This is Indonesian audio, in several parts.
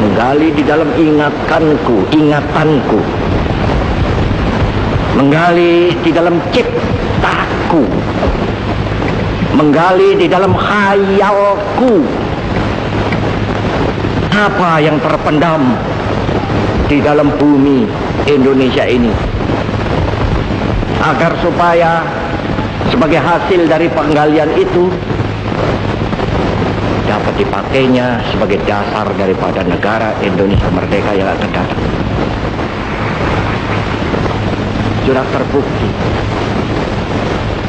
Menggali di dalam ingatanku, menggali di dalam ciptaku, menggali di dalam khayalku. Apa yang terpendam di dalam bumi Indonesia ini, agar supaya sebagai hasil dari penggalian itu dapat dipakainya sebagai dasar daripada negara Indonesia merdeka yang akan datang. Sudah terbukti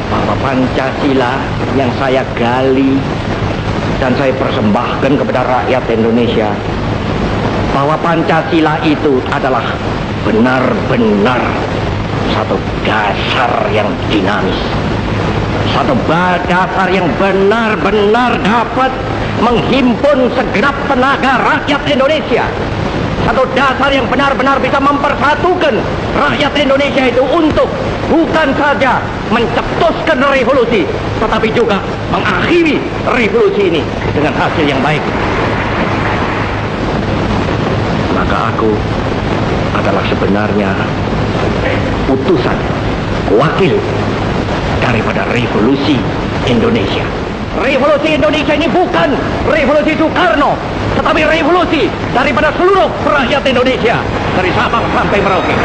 bahwa Pancasila yang saya gali dan saya persembahkan kepada rakyat Indonesia, bahwa Pancasila itu adalah benar-benar satu dasar yang dinamis, satu dasar yang benar-benar dapat menghimpun segenap tenaga rakyat Indonesia, satu dasar yang benar-benar bisa mempersatukan rakyat Indonesia itu untuk bukan saja mencetuskan revolusi, tetapi juga mengakhiri revolusi ini dengan hasil yang baik. Maka aku adalah sebenarnya utusan, wakil daripada revolusi Indonesia. Revolusi Indonesia ini bukan revolusi Soekarno, tetapi revolusi daripada seluruh rakyat Indonesia, dari Sabang sampai Merauke.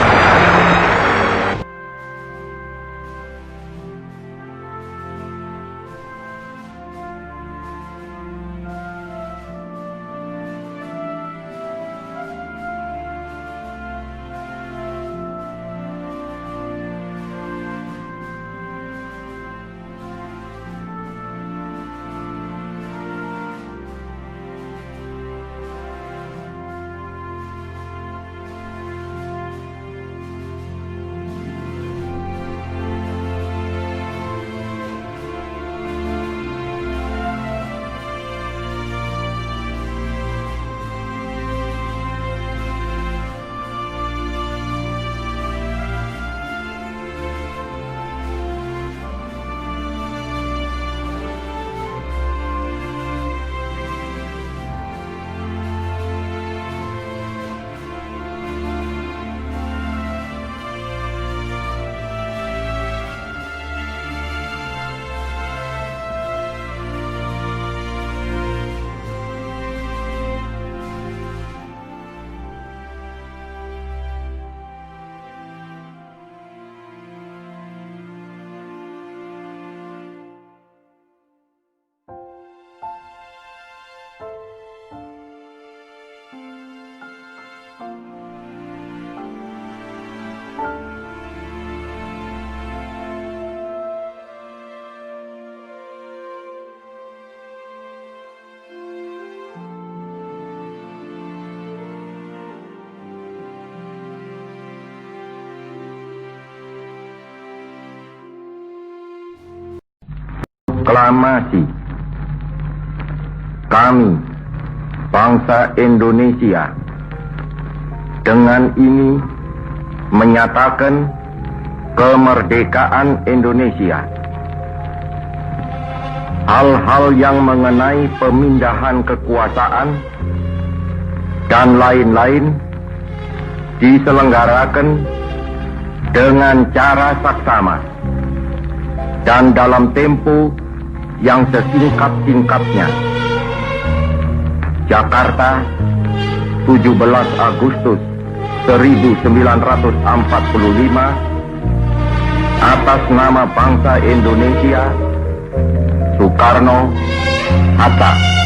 Proklamasi kami, bangsa Indonesia, dengan ini menyatakan kemerdekaan Indonesia. Hal-hal yang mengenai pemindahan kekuasaan dan lain-lain diselenggarakan dengan cara saksama dan dalam tempo yang sesingkat-singkatnya. Jakarta, 17 Agustus 1945, atas nama bangsa Indonesia, Soekarno-Hatta.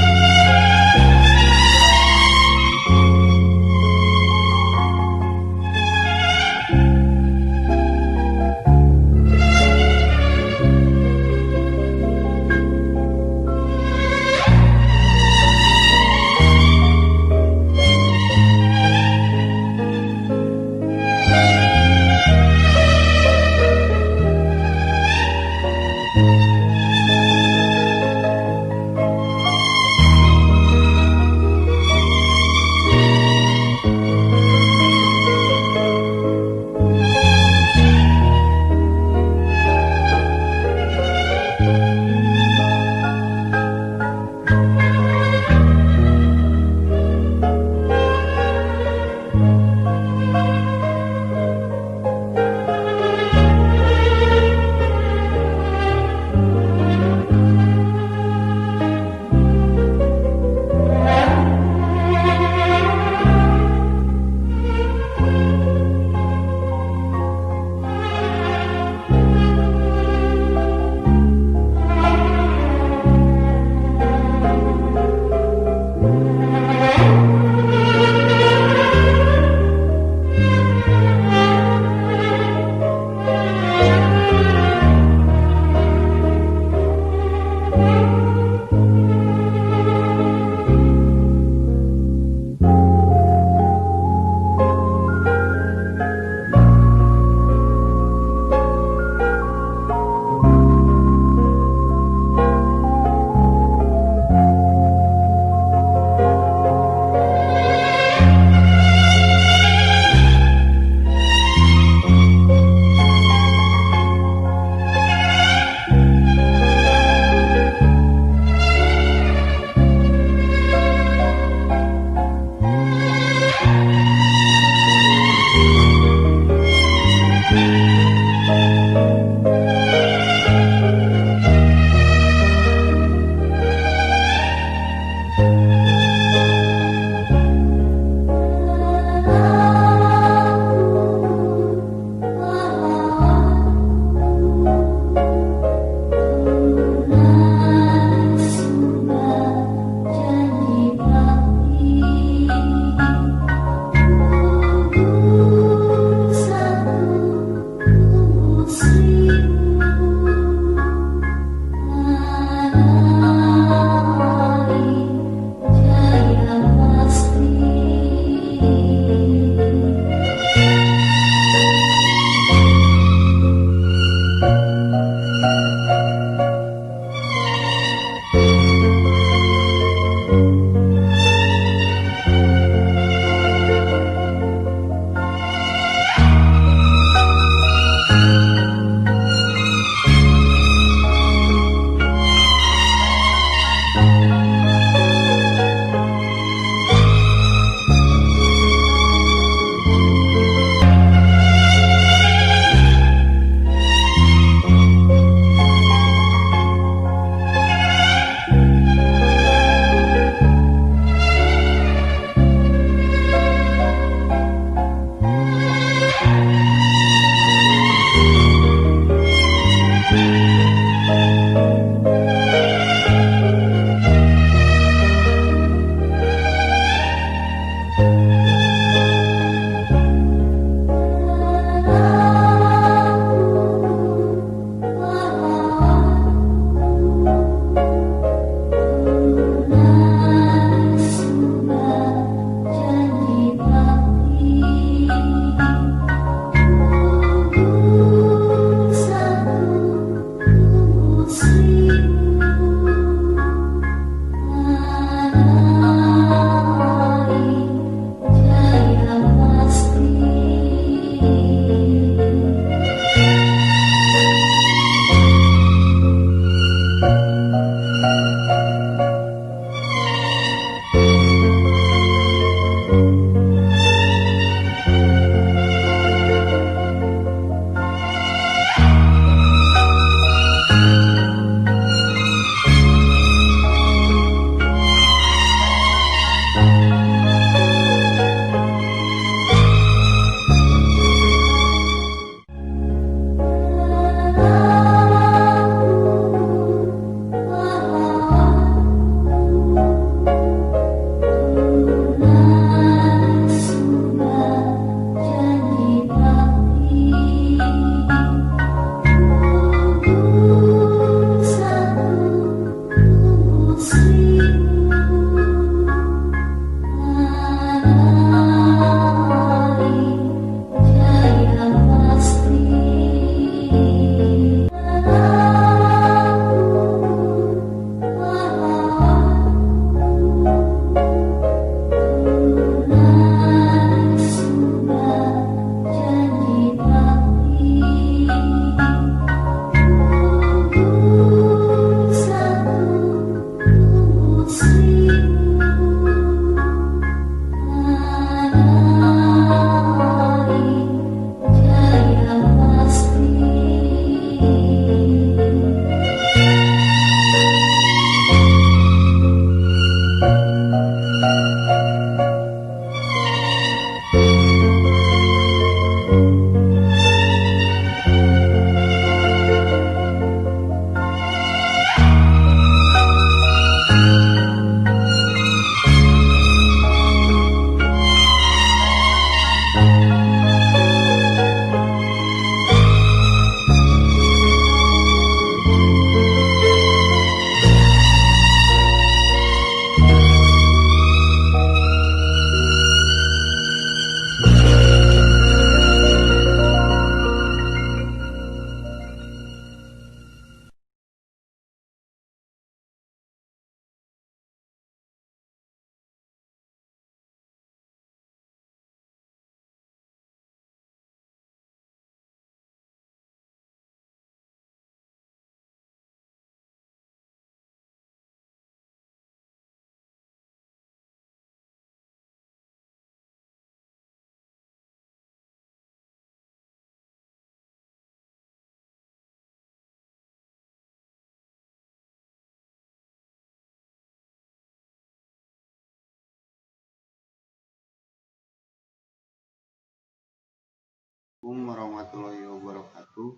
Assalamualaikum warahmatullahi wabarakatuh.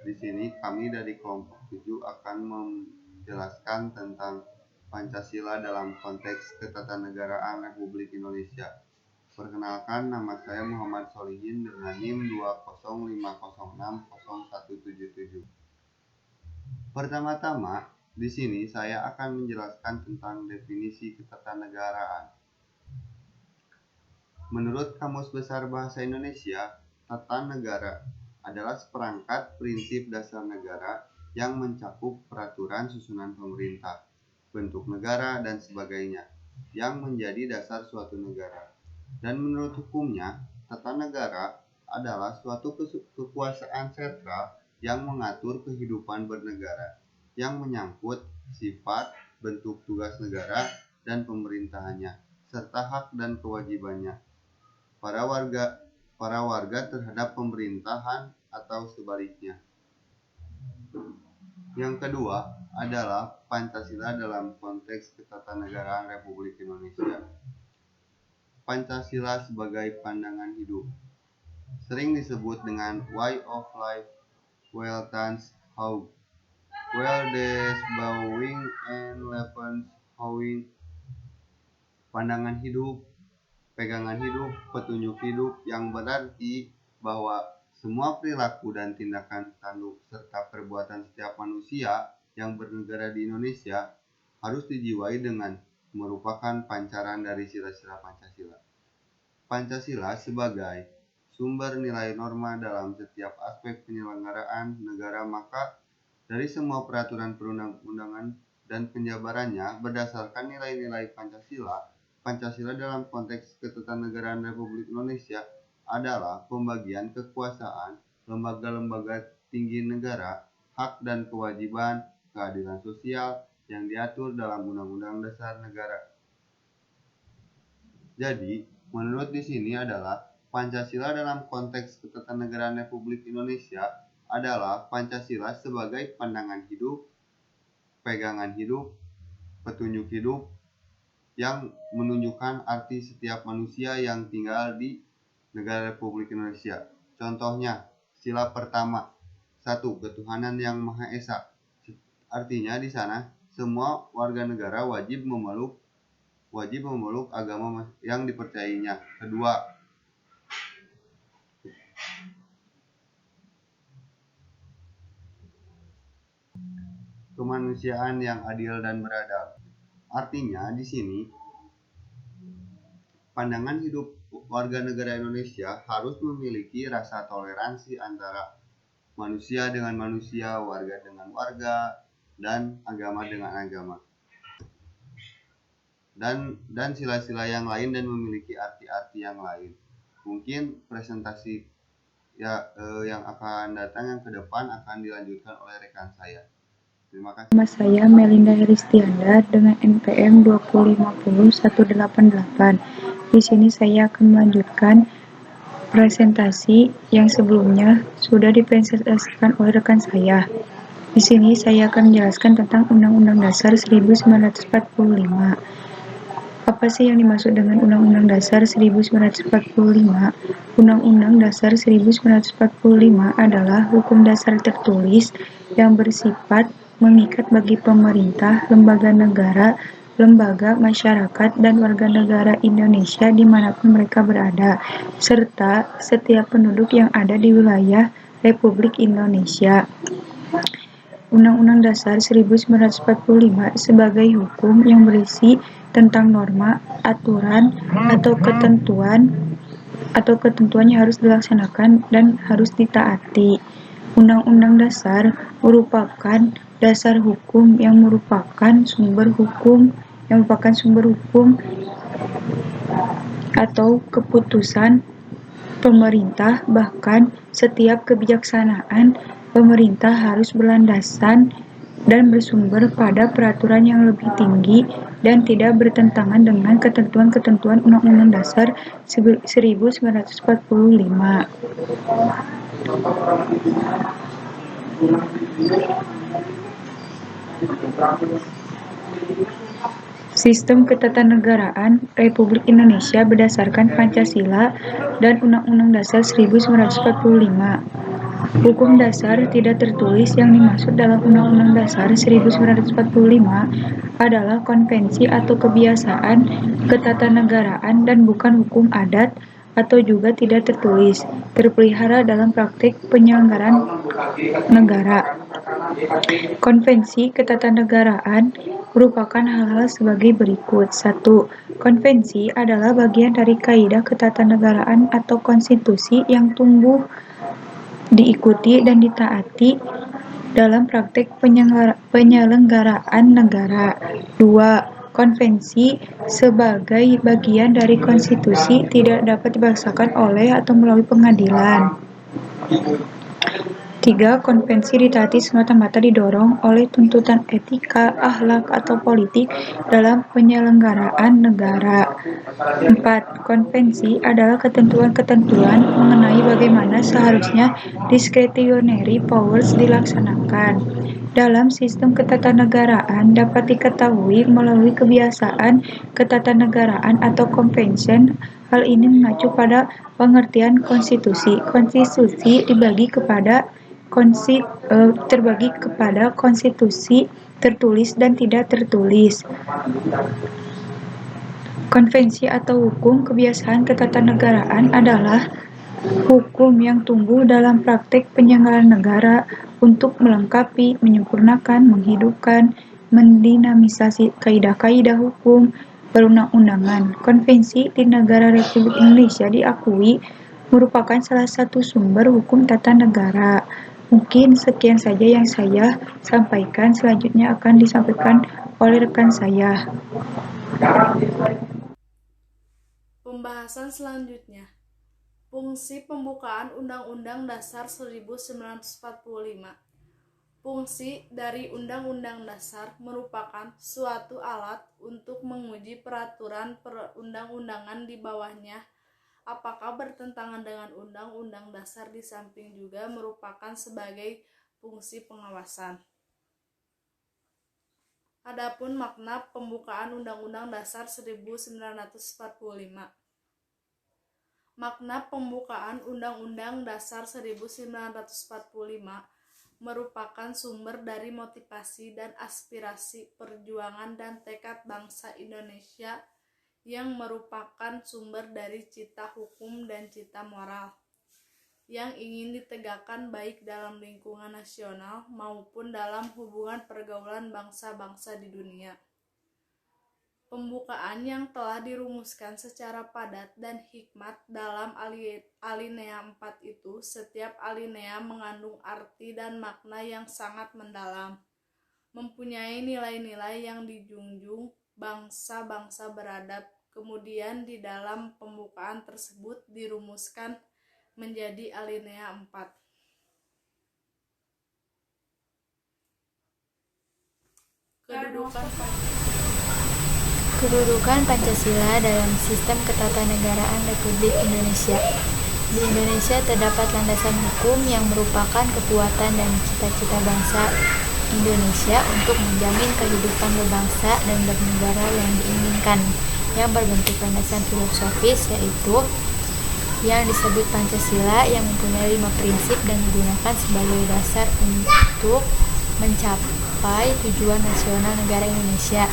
Di sini kami dari kelompok 7 akan menjelaskan tentang Pancasila dalam konteks ketatanegaraan Republik Indonesia. Perkenalkan, nama saya Muhammad Solihin dengan NIM 205060177. Pertama-tama, di sini saya akan menjelaskan tentang definisi ketatanegaraan. Menurut Kamus Besar Bahasa Indonesia, tata negara adalah seperangkat prinsip dasar negara yang mencakup peraturan susunan pemerintah, bentuk negara, dan sebagainya, yang menjadi dasar suatu negara. Dan menurut hukumnya, tata negara adalah suatu kekuasaan sentral yang mengatur kehidupan bernegara, yang menyangkut sifat, bentuk tugas negara, dan pemerintahannya, serta hak dan kewajibannya para warga terhadap pemerintahan atau sebaliknya. Yang kedua adalah Pancasila dalam konteks ketatanegaraan Republik Indonesia. Pancasila sebagai pandangan hidup sering disebut dengan way of life, Weltanschauung, Weltanschauung and Lebensschauung, pandangan hidup, pegangan hidup, petunjuk hidup, yang berarti bahwa semua perilaku dan tindakan tanduk serta perbuatan setiap manusia yang bernegara di Indonesia harus dijiwai dengan merupakan pancaran dari sila-sila Pancasila. Pancasila sebagai sumber nilai norma dalam setiap aspek penyelenggaraan negara, maka dari semua peraturan perundang-undangan dan penjabarannya berdasarkan nilai-nilai Pancasila dalam konteks ketatanegaraan Republik Indonesia adalah pembagian kekuasaan, lembaga-lembaga tinggi negara, hak dan kewajiban, keadilan sosial yang diatur dalam Undang-Undang Dasar Negara. Jadi, menurut di sini adalah Pancasila dalam konteks ketatanegaraan Republik Indonesia adalah Pancasila sebagai pandangan hidup, pegangan hidup, petunjuk hidup, yang menunjukkan arti setiap manusia yang tinggal di negara Republik Indonesia. Contohnya, sila pertama, 1. Ketuhanan yang Maha Esa. Artinya di sana semua warga negara wajib memeluk agama yang dipercayainya. Kedua, kemanusiaan yang adil dan beradab. Artinya di sini pandangan hidup warga negara Indonesia harus memiliki rasa toleransi antara manusia dengan manusia, warga dengan warga, dan agama dengan agama. Dan sila-sila yang lain dan memiliki arti-arti yang lain. Mungkin presentasi yang akan datang yang ke depan akan dilanjutkan oleh rekan saya. Terima kasih. Nama saya Melinda Heristianda dengan NPM 2050188. Di sini saya akan melanjutkan presentasi yang sebelumnya sudah dipresentasikan oleh rekan saya. Di sini saya akan menjelaskan tentang Undang-Undang Dasar 1945. Apa sih yang dimaksud dengan Undang-Undang Dasar 1945? Undang-Undang Dasar 1945 adalah hukum dasar tertulis yang bersifat mengikat bagi pemerintah, lembaga negara, lembaga masyarakat, dan warga negara Indonesia dimanapun mereka berada, serta setiap penduduk yang ada di wilayah Republik Indonesia. Undang-Undang Dasar 1945 sebagai hukum yang berisi tentang norma, aturan, atau ketentuan yang harus dilaksanakan dan harus ditaati. Undang-Undang Dasar merupakan dasar hukum yang merupakan sumber hukum atau keputusan pemerintah. Bahkan setiap kebijaksanaan pemerintah harus berlandasan dan bersumber pada peraturan yang lebih tinggi dan tidak bertentangan dengan ketentuan-ketentuan Undang-Undang Dasar 1945. Sistem ketatanegaraan Republik Indonesia berdasarkan Pancasila dan Undang-Undang Dasar 1945. Hukum dasar tidak tertulis yang dimaksud dalam Undang-Undang Dasar 1945 adalah konvensi atau kebiasaan ketatanegaraan dan bukan hukum adat atau juga tidak tertulis, terpelihara dalam praktik penyelenggaraan negara. Konvensi ketatanegaraan merupakan hal-hal sebagai berikut. 1. Konvensi adalah bagian dari kaidah ketatanegaraan atau konstitusi yang tumbuh diikuti dan ditaati dalam praktik penyelenggaraan negara. 2. Konvensi sebagai bagian dari konstitusi tidak dapat dipaksakan oleh atau melalui pengadilan. 3. Konvensi ditaati semata-mata didorong oleh tuntutan etika, akhlak, atau politik dalam penyelenggaraan negara. 4. Konvensi adalah ketentuan-ketentuan mengenai bagaimana seharusnya discretionary powers dilaksanakan. Dalam sistem ketatanegaraan dapat diketahui melalui kebiasaan ketatanegaraan atau convention. Hal ini mengacu pada pengertian konstitusi. Konstitusi terbagi kepada konstitusi tertulis dan tidak tertulis. Konvensi atau hukum kebiasaan ketatanegaraan adalah hukum yang tumbuh dalam praktik penyelenggaraan negara untuk melengkapi, menyempurnakan, menghidupkan, mendinamisasi kaidah-kaidah hukum perundang-undangan. Konvensi di negara Republik Indonesia diakui merupakan salah satu sumber hukum tata negara. Mungkin sekian saja yang saya sampaikan, selanjutnya akan disampaikan oleh rekan saya. Pembahasan selanjutnya. Fungsi pembukaan Undang-Undang Dasar 1945. Fungsi dari Undang-Undang Dasar merupakan suatu alat untuk menguji peraturan perundang-undangan di bawahnya apakah bertentangan dengan Undang-Undang Dasar, di samping juga merupakan sebagai fungsi pengawasan. Adapun makna pembukaan Undang-Undang Dasar 1945. Makna pembukaan Undang-Undang Dasar 1945 merupakan sumber dari motivasi dan aspirasi perjuangan dan tekad bangsa Indonesia yang merupakan sumber dari cita hukum dan cita moral yang ingin ditegakkan baik dalam lingkungan nasional maupun dalam hubungan pergaulan bangsa-bangsa di dunia. Pembukaan yang telah dirumuskan secara padat dan hikmat dalam alinea 4 itu, setiap alinea mengandung arti dan makna yang sangat mendalam, mempunyai nilai-nilai yang dijunjung bangsa-bangsa beradab. Kemudian di dalam pembukaan tersebut dirumuskan menjadi alinea 4. Kedudukan Pancasila dalam sistem ketatanegaraan Republik Indonesia. Di Indonesia terdapat landasan hukum yang merupakan kekuatan dan cita-cita bangsa Indonesia untuk menjamin kehidupan berbangsa dan bernegara yang diinginkan, yang berbentuk landasan filosofis, yaitu yang disebut Pancasila, yang mempunyai 5 prinsip dan digunakan sebagai dasar untuk mencapai tujuan nasional negara Indonesia,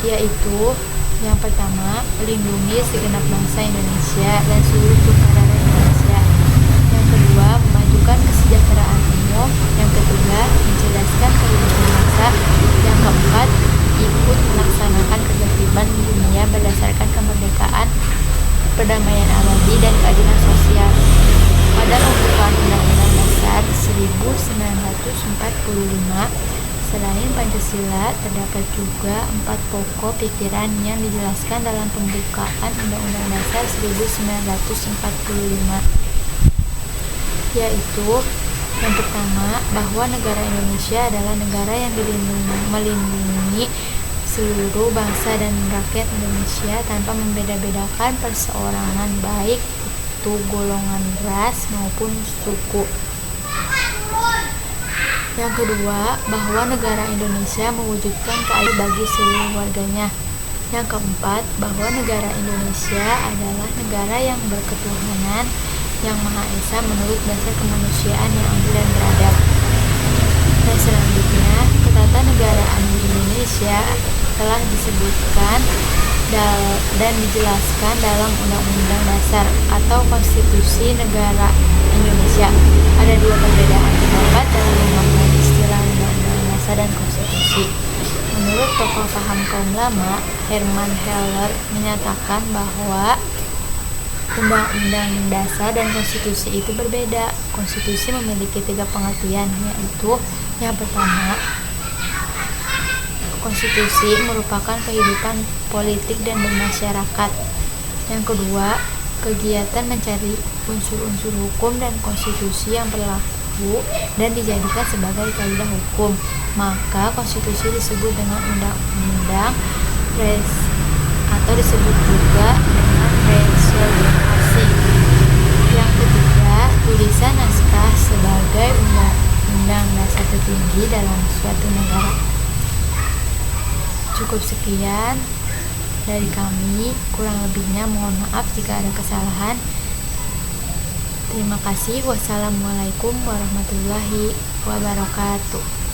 yaitu yang pertama, melindungi segenap bangsa Indonesia dan seluruh keluarga Indonesia. Yang kedua, memajukan kesejahteraan umum. Yang ketiga, mencerdaskan kehidupan bangsa. Yang keempat, ikut melaksanakan ketertiban dunia berdasarkan kemerdekaan, perdamaian abadi, dan keadilan sosial. Pada pembukaan Undang-Undang Dasar 1945, selain Pancasila, terdapat juga 4 pokok pikiran yang dijelaskan dalam pembukaan Undang-Undang Dasar 1945, yaitu yang pertama, bahwa negara Indonesia adalah negara yang melindungi seluruh bangsa dan rakyat Indonesia tanpa membeda-bedakan perseorangan, baik itu golongan ras maupun suku. Yang kedua, bahwa negara Indonesia mewujudkan keadilan bagi seluruh warganya. Yang keempat, bahwa negara Indonesia adalah negara yang berketuhanan, yang Maha Esa menurut dasar kemanusiaan yang adil dan beradab. Dan selanjutnya, ketatanegaraan di Indonesia telah disebutkan dan dijelaskan dalam Undang-Undang Dasar atau Konstitusi Negara Indonesia. Ada dua perbedaan pendapat dalam memaknai istilah Undang-Undang Dasar dan Konstitusi. Menurut tokoh paham kaum lama, Herman Heller menyatakan bahwa Undang-Undang Dasar dan Konstitusi itu berbeda. Konstitusi memiliki 3 pengertian, yaitu yang pertama, konstitusi merupakan kehidupan politik dan bermasyarakat. Yang kedua, kegiatan mencari unsur-unsur hukum dan konstitusi yang berlaku dan dijadikan sebagai kaidah hukum. Maka konstitusi disebut dengan undang-undang atau disebut juga dengan resolusi. Yang ketiga, tulisan naskah sebagai undang-undang dasar tertinggi dalam suatu negara. Cukup sekian dari kami, kurang lebihnya mohon maaf jika ada kesalahan. Terima kasih. Wassalamualaikum warahmatullahi wabarakatuh.